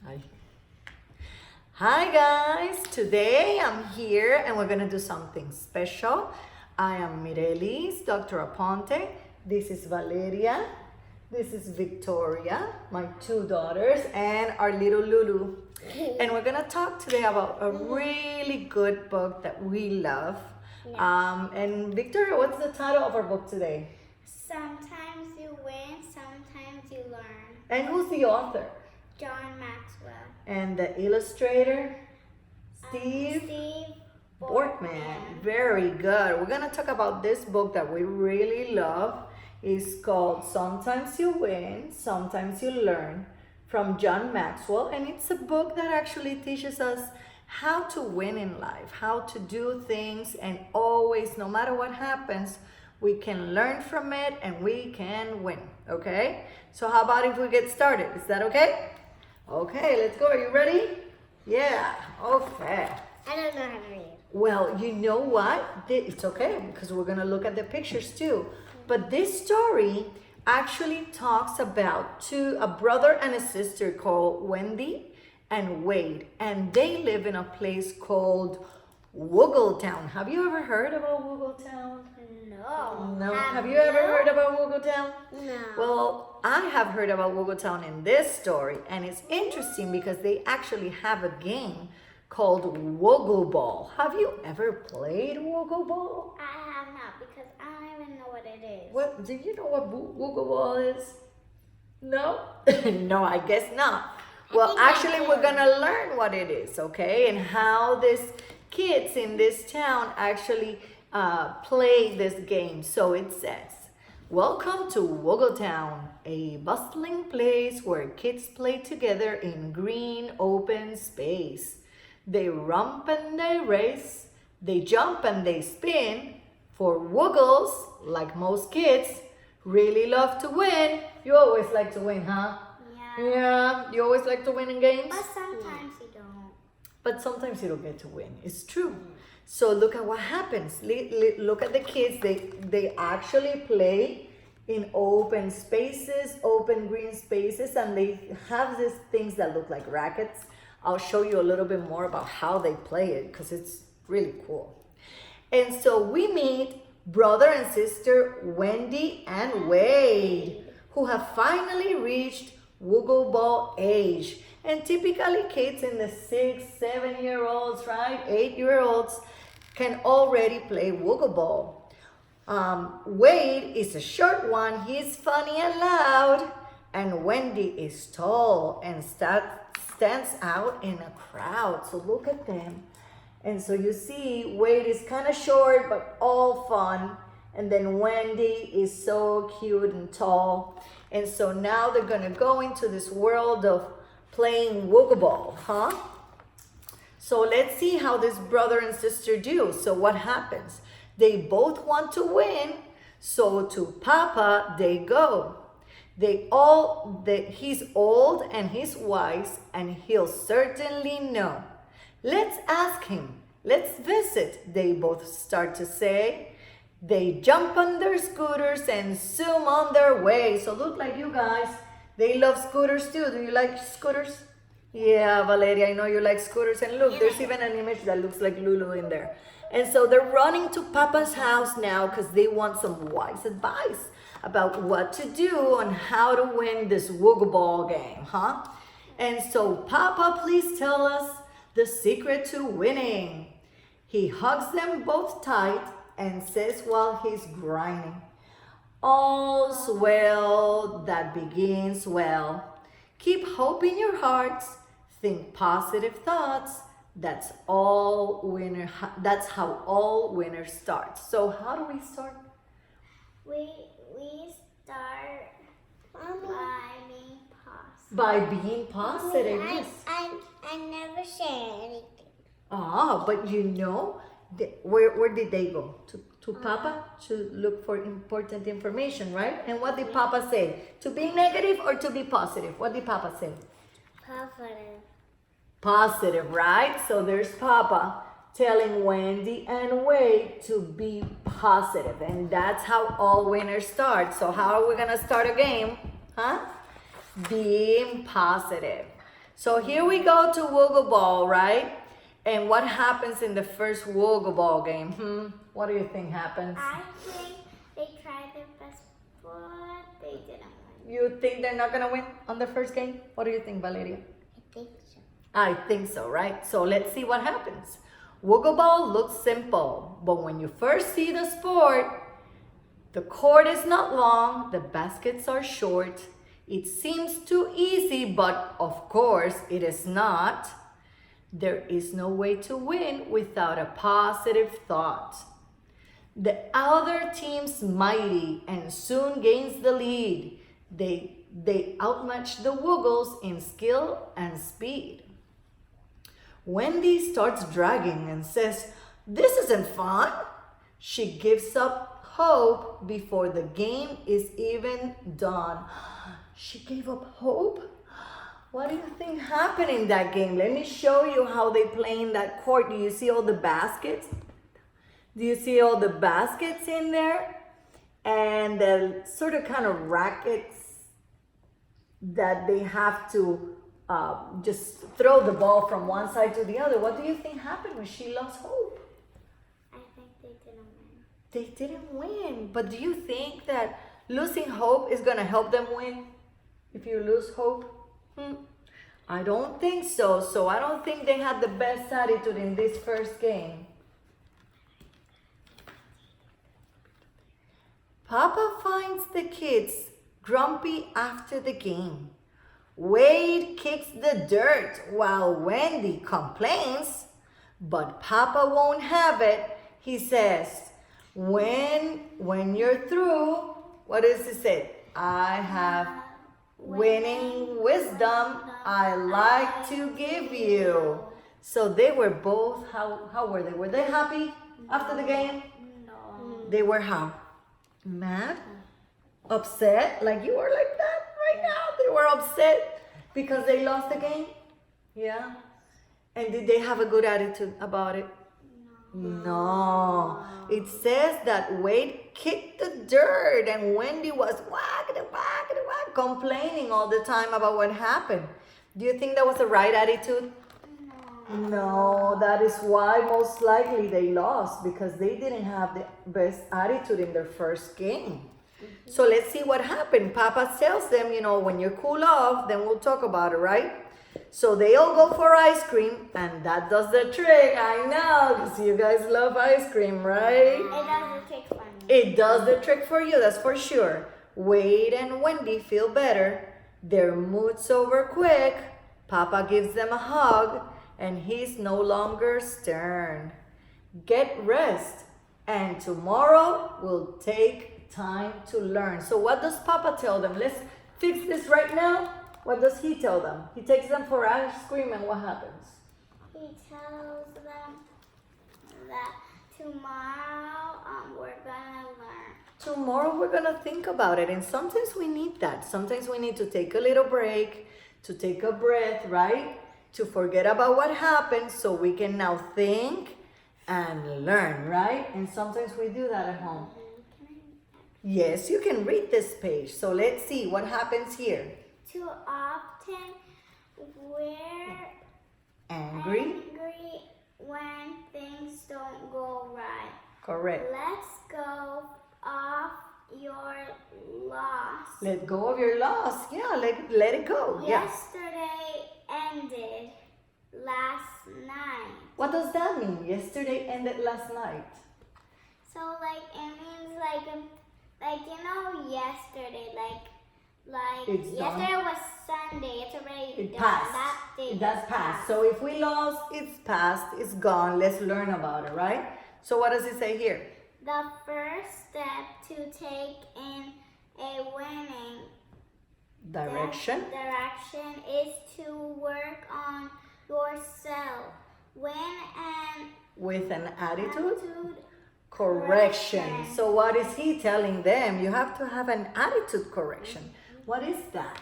Hi. Hi guys, today I'm here and we're gonna do something special. I am Myrelis, Dr. Aponte. This is Valeria. This is Victoria, my two daughters, and our little Lulu. And we're gonna talk today about a really good book that we love. And Victoria, what's the title of our book today? Sometimes you win, sometimes you learn. And who's the author? John Maxwell. And the illustrator? Steve Bjorkman. Very good. We're gonna talk about this book that we really love. It's called Sometimes You Win, Sometimes You Learn from John Maxwell. And it's a book that actually teaches us how to win in life, how to do things, and always, no matter what happens, we can learn from it and we can win, okay? So how about if we get started? Is that okay? Okay, let's go. Are you ready? Yeah, okay. I don't know how to read. Well, you know what? It's okay because we're going to look at the pictures too. But this story actually talks about a brother and a sister called Wendy and Wade. And they live in a place called Woggletown. Have you ever heard about Woggletown? No. No. Have you ever heard about Woggletown? No. Well, I have heard about Woggletown in this story. And it's interesting because they actually have a game called Woggle Ball. Have you ever played Woggle Ball? I have not because I don't even know what it is. What, do you know what Woggle Ball is? No? No, I guess not. Well, actually, we're going to learn what it is, okay? And how these kids in this town actually play this game. So it says, welcome to Woggletown, a bustling place where kids play together in green open space. They romp and they race, they jump and they spin. For Woggles, like most kids, really love to win. You always like to win, huh? Yeah. Yeah, you always like to win in games? But sometimes you don't. But sometimes you don't get to win. It's true. So look at what happens. Look at the kids. They actually play in open spaces, open green spaces, and they have these things that look like rackets. I'll show you a little bit more about how they play it because it's really cool. And so we meet brother and sister Wendy and Wade, who have finally reached Woggle Ball age. And typically kids in the 6, 7-year-olds, right? 8-year-olds can already play Woggle Ball. Wade is a short one. He's funny and loud. And Wendy is tall and stands out in a crowd. So look at them. And so you see Wade is kind of short but all fun. And then Wendy is so cute and tall. And so now they're going to go into this world of playing Woggle Ball, huh? So let's see how this brother and sister do. So what happens? They both want to win. So to Papa they go. He's old and he's wise and he'll certainly know. Let's ask him. Let's visit, they both start to say. They jump on their scooters and zoom on their way. So look like you guys, they love scooters too. Do you like scooters? Yeah, Valeria, I know you like scooters. And look, there's even an image that looks like Lulu in there. And so they're running to Papa's house now because they want some wise advice about what to do and how to win this Woggle Ball game, huh? And so, Papa, please tell us the secret to winning. He hugs them both tight and says while he's grinding, all's well that begins well. Keep hope in your hearts. Think positive thoughts. That's how all winners start. So how do we start? We start by being positive. By being positive, yes. I never say anything. Ah, but you know, where did they go? To Papa to look for important information, right? And what did Papa say? To be negative or to be positive? What did Papa say? Positive. Positive, right? So there's Papa telling Wendy and Wade to be positive. And that's how all winners start. So how are we going to start a game? Huh? Being positive. So here we go to Woogle Ball, right? And what happens in the first Woogle Ball game? What do you think happens? I think they tried their best, but they didn't win. You think they're not gonna win on the first game? What do you think, Valeria? I think so. I think so, right? So let's see what happens. Woogle Ball looks simple, but when you first see the sport, the court is not long, the baskets are short. It seems too easy, but of course it is not. There is no way to win without a positive thought. The other team's mighty and soon gains the lead. They outmatch the Woogles in skill and speed. Wendy starts dragging and says, "This isn't fun." She gives up hope before the game is even done. She gave up hope? What do you think happened in that game? Let me show you how they play in that court. Do you see all the baskets? Do you see all the baskets in there? And the sort of kind of rackets that they have to just throw the ball from one side to the other. What do you think happened when she lost hope? I think they didn't win. They didn't win. But do you think that losing hope is going to help them win? If you lose hope? I don't think so. So I don't think they had the best attitude in this first game. Papa finds the kids grumpy after the game. Wade kicks the dirt while Wendy complains, but Papa won't have it. He says, when you're through, what does he say? I have winning wisdom I like to give you. So they were both, how were they? Were they happy after the game? No. They were how? Mad? Upset? Like you are like that right now? They were upset because they lost the game? Yeah. And did they have a good attitude about it? No. It says that Wade kicked the dirt and Wendy was complaining all the time about what happened. Do you think that was the right attitude? No, that is why most likely they lost, because they didn't have the best attitude in their first game. So let's see what happened. Papa tells them, when you cool off, then we'll talk about it, right? So they all go for ice cream, and that does the trick. I know, because you guys love ice cream, right? It does the trick for me. It does the trick for you, that's for sure. Wade and Wendy feel better. Their mood's over quick. Papa gives them a hug, and he's no longer stern. Get rest, and tomorrow will take time to learn. So what does Papa tell them? Let's fix this right now. What does he tell them? He takes them for ice cream, and what happens? He tells them that tomorrow we're gonna learn. Tomorrow we're gonna think about it, and sometimes we need that. Sometimes we need to take a little break, to take a breath, right? To forget about what happened so we can now think and learn, right? And sometimes we do that at home. Yes, you can read this page. So let's see what happens here. Too often we're Angry? when things don't go right. Correct. Let's go off your loss. Let go of your loss. Yeah, let it go. Yeah. Yesterday ended last night. What does that mean? Yesterday ended last night. So it means yesterday, It's yesterday done. was Sunday. It's already It done. passed. That day It does pass. So if we lost, it's past, it's gone. Let's learn about it, right? So what does it say here? The first step to take in a winning Direction. direction is to work on yourself. With an attitude. Attitude Correction. So what is he telling them? You have to have an attitude correction. What is that?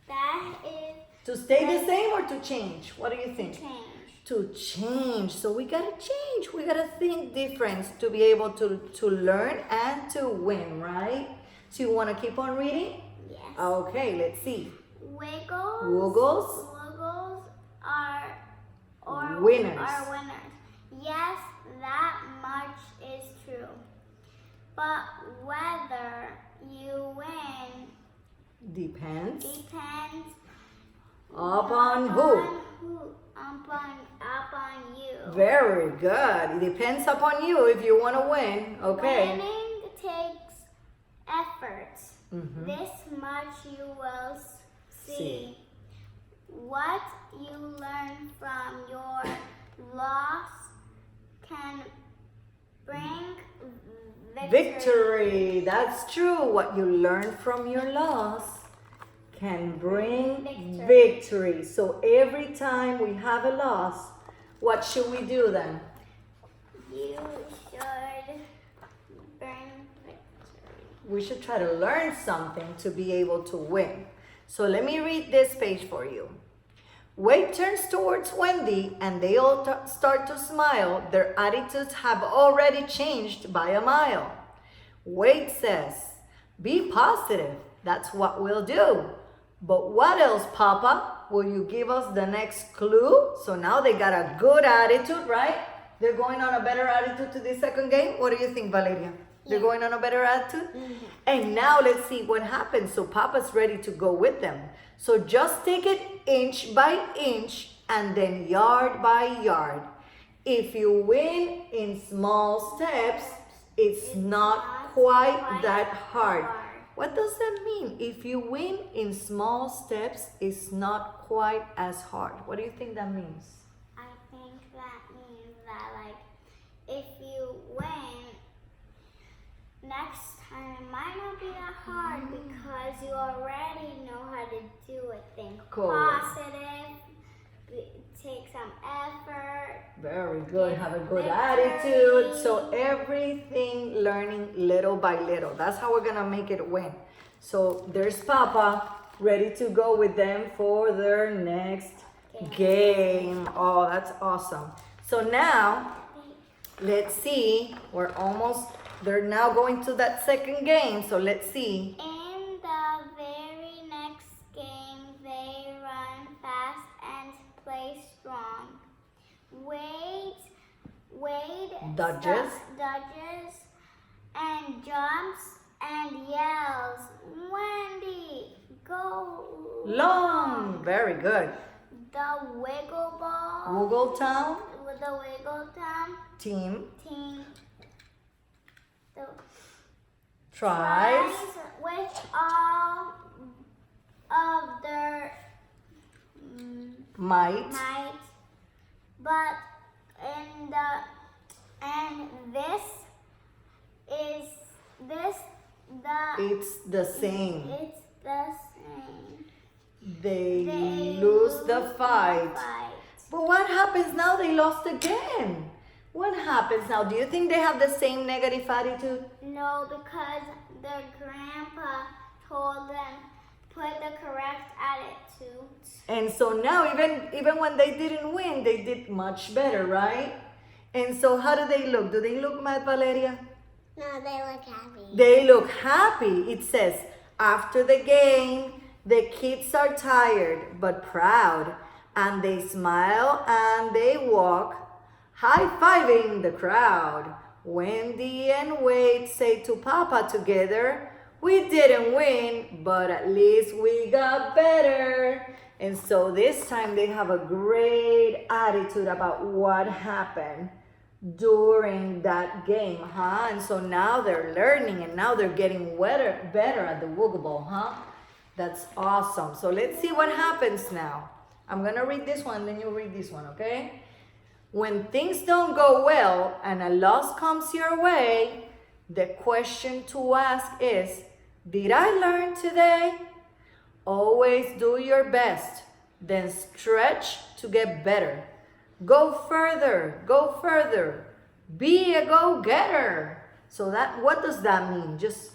that is To stay the same or to change? What do you think? change. To change. So we gotta change. We gotta think different to be able to learn and to win, right? So you wanna keep on reading? Yes. Okay, let's see. Wiggles are winners. Yes, that much is true. But whether you win Depends depends upon who? Upon you. Very good. It depends upon you if you want to win. Okay. Winning takes effort. Mhm. This much you will see. What you learn from your loss can bring Victory. That's true. What you learn from your loss can bring victory. So every time we have a loss, what should we do then? You should bring victory. We should try to learn something to be able to win. So let me read this page for you. Wade turns towards Wendy and they all start to smile. Their attitudes have already changed by a mile. Wade says, "Be positive. That's what we'll do. But what else, Papa? Will you give us the next clue?" So now they got a good attitude, right? They're going on a better attitude to the second game. What do you think, Valeria? They're going on a better attitude? Mm-hmm. And now let's see what happens. So Papa's ready to go with them. So just take it inch by inch and then yard by yard. If you win in small steps, it's not quite that hard. What does that mean? If you win in small steps, it's not quite as hard. What do you think that means? I think that means that, like, if you win, next time it might not be that hard because you already know how to do it. Think positive, take some effort. Very good. Have a good attitude. So everything learning little by little. That's how we're going to make it win. So there's Papa ready to go with them for their next game. Oh, that's awesome. So now, let's see. They're now going to that second game. So let's see. In the very next game, they run fast and play strong. Wade Dodges and jumps and yells, "Wendy, go Long. Very good. The Wiggle Ball, Wiggletown with the Wiggletown team tries tries with all of their might. But It's the same. It's the same. They lose the fight. But what happens now? They lost again. What happens now? Do you think they have the same negative attitude? No, because their grandpa told them put the correct attitude. And so now, even when they didn't win, they did much better, right? And so how do they look? Do they look mad, Valeria? No, they look happy. They look happy. It says, after the game, the kids are tired but proud, and they smile and they walk, high-fiving the crowd. Wendy and Wade say to Papa together, "We didn't win, but at least we got better." And so this time they have a great attitude about what happened during that game, huh? And so now they're learning and now they're getting better at the Wiggle Ball, huh? That's awesome. So let's see what happens now. I'm gonna read this one, then you read this one, okay? When things don't go well and a loss comes your way, the question to ask is, did I learn today? Always do your best, then stretch to get better. Go further, go further. Be a go-getter. So what does that mean? Just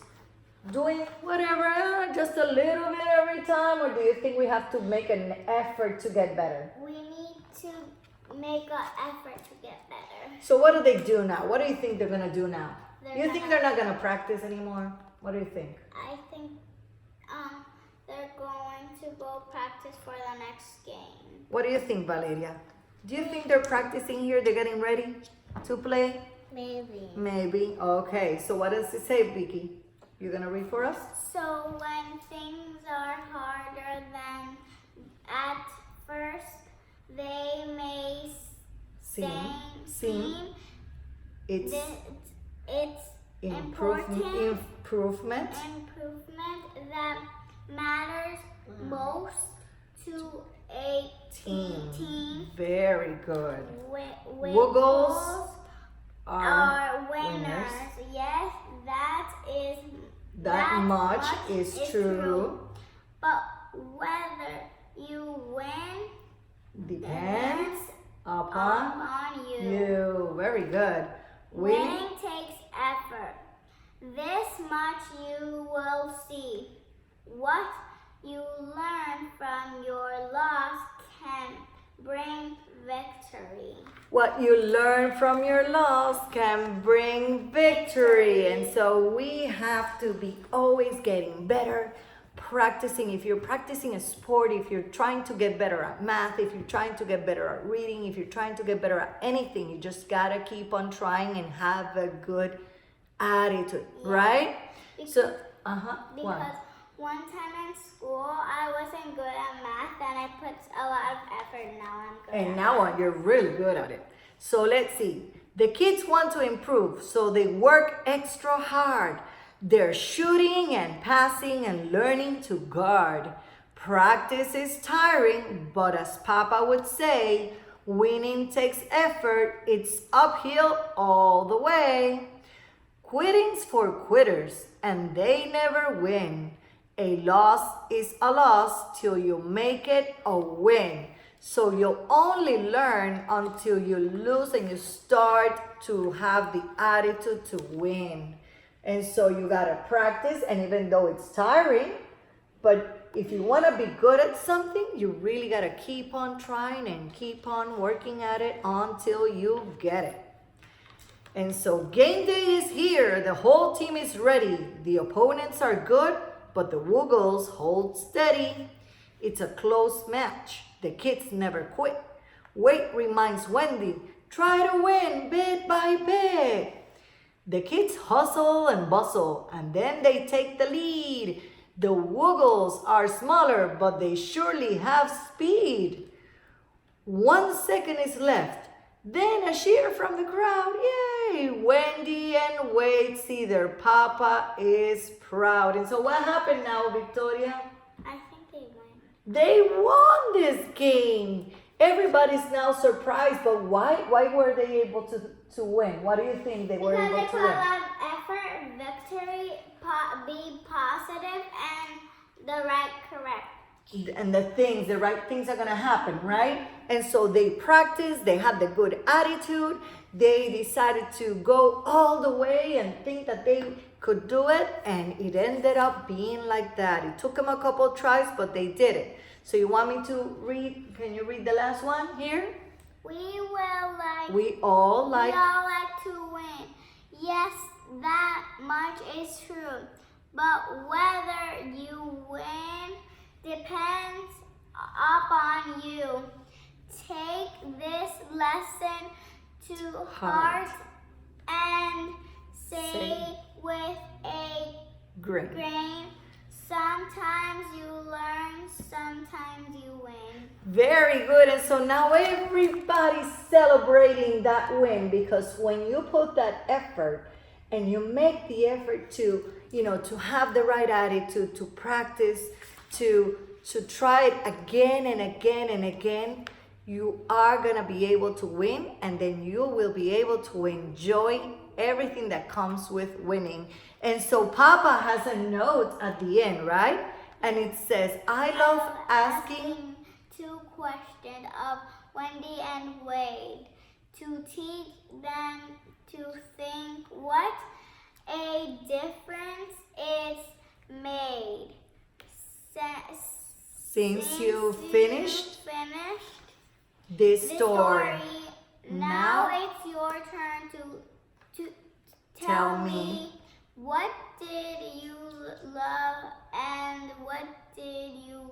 doing whatever, just a little bit every time? Or do you think we have to make an effort to get better? We need to make an effort to get better. So what do they do now? What do you think they're going to do now? You think they're not going to practice anymore? What do you think? I think they're going to go practice for the next game. What do you think, Valeria? Do you think they're practicing here? They're getting ready to play? Maybe. Maybe. Okay. So what does it say, Vicky? You gonna read for us? So when things are harder than at first, they may seem it's improvement improvement that matters most to a team. Very good. Woogles are winners. Yes, that much is true. But whether you win depends upon you. you. Very good. Winning takes effort. This much you will see. What you learn from your loss can bring victory. What you learn from your loss can bring victory. And so we have to be always getting better, practicing. If you're practicing a sport, if you're trying to get better at math, if you're trying to get better at reading, if you're trying to get better at anything, you just gotta keep on trying and have a good attitude, right? Because one time in school, I wasn't good at math and I put a lot of effort. Now I'm good. And now you're really good at it. So let's see. The kids want to improve, so they work extra hard. They're shooting and passing and learning to guard. Practice is tiring, but as Papa would say, winning takes effort. It's uphill all the way. Quitting's for quitters, and they never win. A loss is a loss till you make it a win. So you'll only learn until you lose and you start to have the attitude to win. And so you gotta practice, and even though it's tiring, but if you wanna be good at something, you really gotta keep on trying and keep on working at it until you get it. And so game day is here. The whole team is ready. The opponents are good, but the Woogles hold steady. It's a close match. The kids never quit. Wait reminds Wendy, try to win bit by bit. The kids hustle and bustle, and then they take the lead. The Woogles are smaller, but they surely have speed. 1 second is left. Then a cheer from the crowd. Yay! Wendy and Wade see their papa is proud. And so what happened now, Victoria? I think they won. They won this game. Everybody's now surprised, but why were they able to win? What do you think they were able to win? Because they put a lot of effort, victory, be positive, and the correct. And the right things are gonna happen, right? And so they practiced, they had the good attitude, they decided to go all the way and think that they could do it, and it ended up being like that. It took them a couple tries, but they did it. So you want me to read, can you read the last one here? We all like to win. Yes, that much is true. But whether you win depends upon you. Take this lesson to heart and say with a grain. Sometimes you learn, sometimes you win. Very good. And so now everybody's celebrating that win, because when you put that effort and you make the effort to, to have the right attitude, to practice, to try it again and again and again, you are going to be able to win, and then you will be able to enjoy everything that comes with winning. And so Papa has a note at the end, right? And it says, I love asking 2 questions of Wendy and Wade to teach them to think what a difference it's made. Since you finished this story, now it's your turn to tell me what did you love and what did you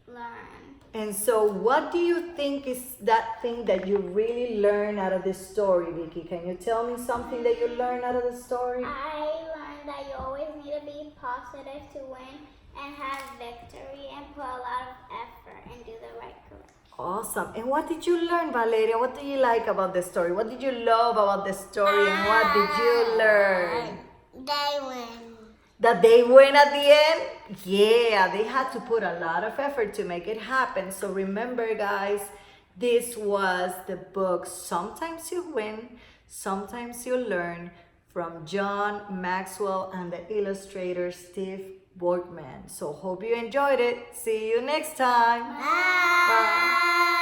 learn? And so what do you think is that thing that you really learn out of this story, Vicky? Can you tell me something that you learned out of the story? I learned that you always need to be positive to win and have victory and put a lot of effort and do the right course. Awesome. And what did you learn, Valeria? What do you like about the story? What did you love about the story and what did you learn? They win. That they win at the end? Yeah, they had to put a lot of effort to make it happen. So remember, guys, this was the book Sometimes You Win, Sometimes You Learn from John Maxwell and the illustrator Steve Bjorkman. So hope you enjoyed it. See you next time. Bye. Bye.